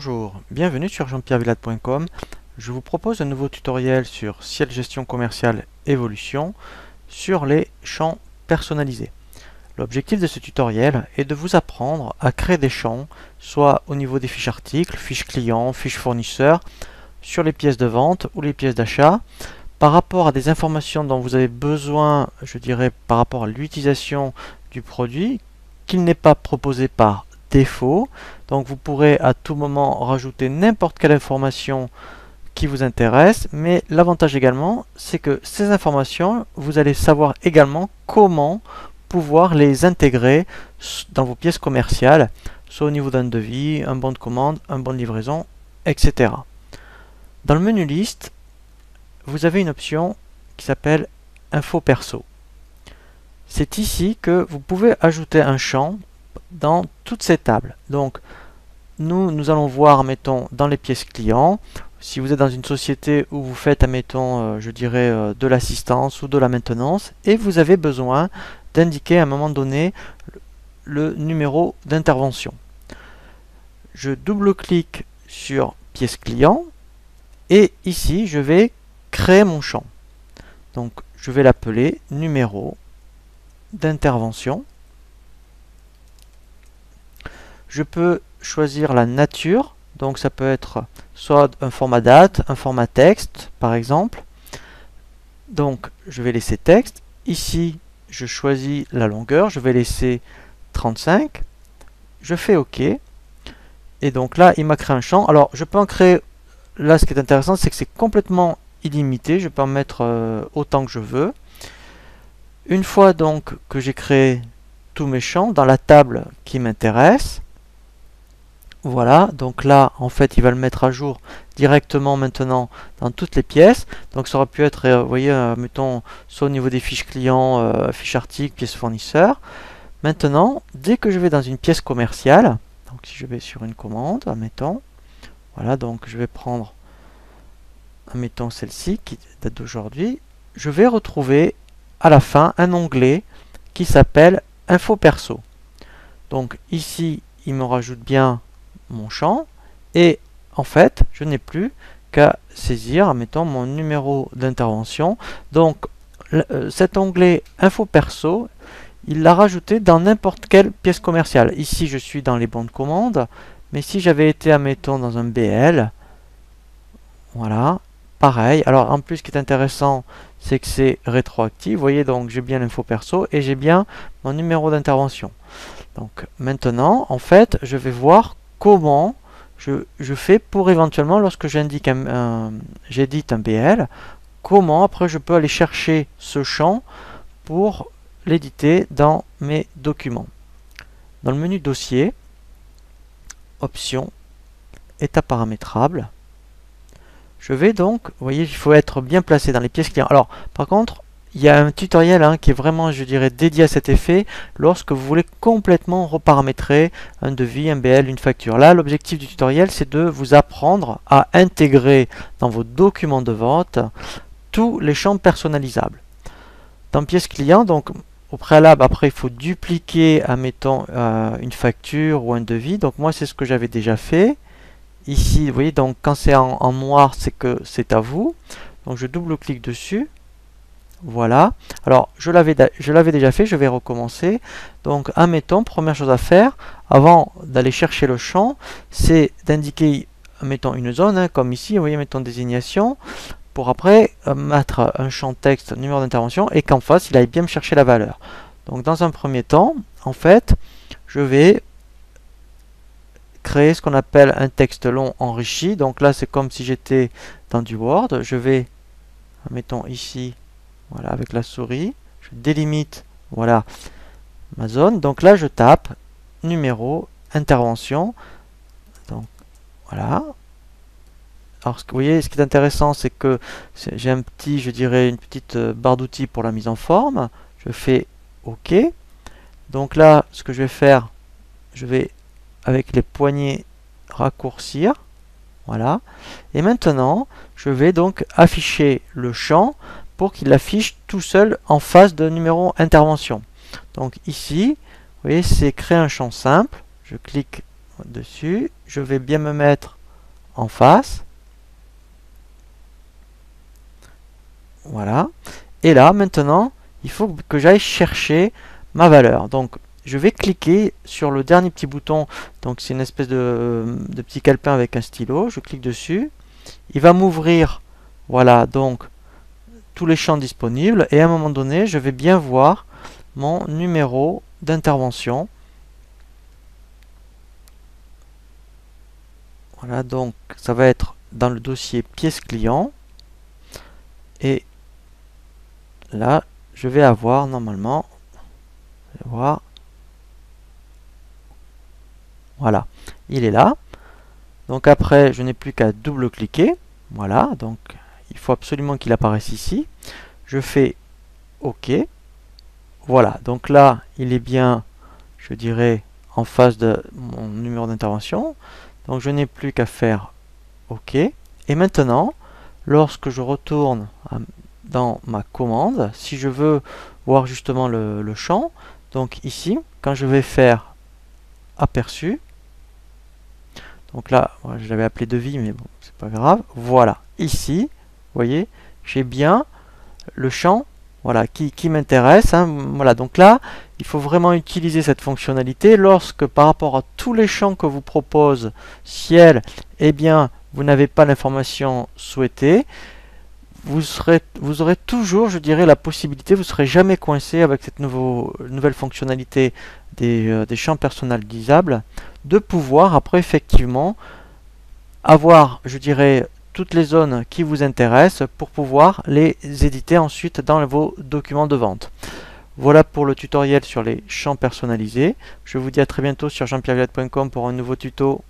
Bonjour, bienvenue sur jean-pierre-villade.com. Je vous propose un nouveau tutoriel sur Ciel Gestion Commerciale Évolution sur les champs personnalisés. L'objectif de ce tutoriel est de vous apprendre à créer des champs, soit au niveau des fiches articles, fiches clients, fiches fournisseurs, sur les pièces de vente ou les pièces d'achat, par rapport à des informations dont vous avez besoin, je dirais, par rapport à l'utilisation du produit, qu'il n'est pas proposé par défaut. Donc vous pourrez à tout moment rajouter n'importe quelle information qui vous intéresse, mais l'avantage également, c'est que ces informations, vous allez savoir également comment pouvoir les intégrer dans vos pièces commerciales, soit au niveau d'un devis, un bon de commande, un bon de livraison, etc. Dans le menu liste, vous avez une option qui s'appelle Info Perso. C'est ici que vous pouvez ajouter un champ dans toutes ces tables. Donc, nous allons voir, mettons, dans les pièces clients, si vous êtes dans une société où vous faites, admettons, je dirais, de l'assistance ou de la maintenance, et vous avez besoin d'indiquer à un moment donné le numéro d'intervention. Je double-clique sur pièce client, et ici, je vais créer mon champ. Donc, je vais l'appeler numéro d'intervention. Je peux choisir la nature, donc ça peut être soit un format date, un format texte par exemple. Donc je vais laisser texte. Ici je choisis la longueur, je vais laisser 35. Je fais OK. Et donc là il m'a créé un champ. Alors je peux en créer, là ce qui est intéressant c'est que c'est complètement illimité, je peux en mettre autant que je veux. Une fois donc que j'ai créé tous mes champs dans la table qui m'intéresse, voilà, donc là, en fait, il va le mettre à jour directement maintenant dans toutes les pièces. Donc ça aurait pu être, vous voyez, mettons, soit au niveau des fiches clients, fiches articles, pièces fournisseurs. Maintenant, dès que je vais dans une pièce commerciale, donc si je vais sur une commande, admettons, voilà, donc je vais prendre, admettons, celle-ci, qui date d'aujourd'hui, je vais retrouver à la fin un onglet qui s'appelle Info Perso. Donc ici, il me rajoute bien mon champ et en fait je n'ai plus qu'à saisir mettons mon numéro d'intervention. Donc cet onglet Info Perso, il l'a rajouté dans n'importe quelle pièce commerciale. Ici je suis dans les bons de commande, mais si j'avais été admettons dans un BL, voilà, pareil. Alors en plus ce qui est intéressant c'est que c'est rétroactif, vous voyez, donc j'ai bien l'info perso et j'ai bien mon numéro d'intervention. Donc maintenant en fait je vais voir comment je fais pour éventuellement, lorsque j'édite un BL, comment après je peux aller chercher ce champ pour l'éditer dans mes documents. Dans le menu dossier, options, état paramétrable, je vais donc, vous voyez, il faut être bien placé dans les pièces clients. Alors, par contre, il y a un tutoriel qui est vraiment, je dirais, dédié à cet effet lorsque vous voulez complètement reparamétrer un devis, un BL, une facture. Là, l'objectif du tutoriel, c'est de vous apprendre à intégrer dans vos documents de vente tous les champs personnalisables. Dans pièce client, donc au préalable, après, il faut dupliquer, admettons, une facture ou un devis. Donc moi, c'est ce que j'avais déjà fait. Ici, vous voyez, donc quand c'est en noir, c'est que c'est à vous. Donc je double-clique dessus. Voilà, alors je l'avais déjà fait, je vais recommencer. Donc admettons, première chose à faire, avant d'aller chercher le champ, c'est d'indiquer, mettons une zone, comme ici, vous voyez, mettons désignation, pour après mettre un champ texte, numéro d'intervention, et qu'en face, il aille bien me chercher la valeur. Donc dans un premier temps, en fait, je vais créer ce qu'on appelle un texte long enrichi. Donc là, c'est comme si j'étais dans du Word. Je vais, mettons ici, voilà, avec la souris, je délimite, voilà, ma zone. Donc là, je tape numéro, intervention. Donc, voilà. Alors, vous voyez, ce qui est intéressant, c'est que j'ai un petit, je dirais, une petite barre d'outils pour la mise en forme. Je fais OK. Donc là, ce que je vais faire, je vais, avec les poignées, raccourcir. Voilà. Et maintenant, je vais donc afficher le champ pour qu'il affiche tout seul en face de numéro intervention. Donc ici, vous voyez, c'est créer un champ simple. Je clique dessus. Je vais bien me mettre en face. Voilà. Et là, maintenant, il faut que j'aille chercher ma valeur. Donc, je vais cliquer sur le dernier petit bouton. Donc, c'est une espèce de petit calepin avec un stylo. Je clique dessus. Il va m'ouvrir, voilà, donc, tous les champs disponibles. Et à un moment donné, je vais bien voir mon numéro d'intervention. Voilà, donc, ça va être dans le dossier pièce client. Et là, je vais avoir normalement, je vais voir, voilà, il est là. Donc après, je n'ai plus qu'à double-cliquer. Voilà, donc il faut absolument qu'il apparaisse ici. Je fais OK. Voilà, donc là, il est bien, je dirais, en face de mon numéro d'intervention. Donc je n'ai plus qu'à faire OK. Et maintenant, lorsque je retourne dans ma commande, si je veux voir justement le champ, donc ici, quand je vais faire aperçu, donc là, je l'avais appelé devis, mais bon, c'est pas grave. Voilà, ici, vous voyez, j'ai bien le champ, voilà, qui m'intéresse. Hein. Voilà, donc là, il faut vraiment utiliser cette fonctionnalité lorsque, par rapport à tous les champs que vous propose Ciel, eh bien, vous n'avez pas l'information souhaitée. Vous aurez toujours, je dirais, la possibilité, vous ne serez jamais coincé avec cette nouvelle fonctionnalité des champs personnalisables, de pouvoir après effectivement avoir, je dirais, toutes les zones qui vous intéressent pour pouvoir les éditer ensuite dans vos documents de vente. Voilà pour le tutoriel sur les champs personnalisés. Je vous dis à très bientôt sur jeanpierrevillette.com pour un nouveau tuto.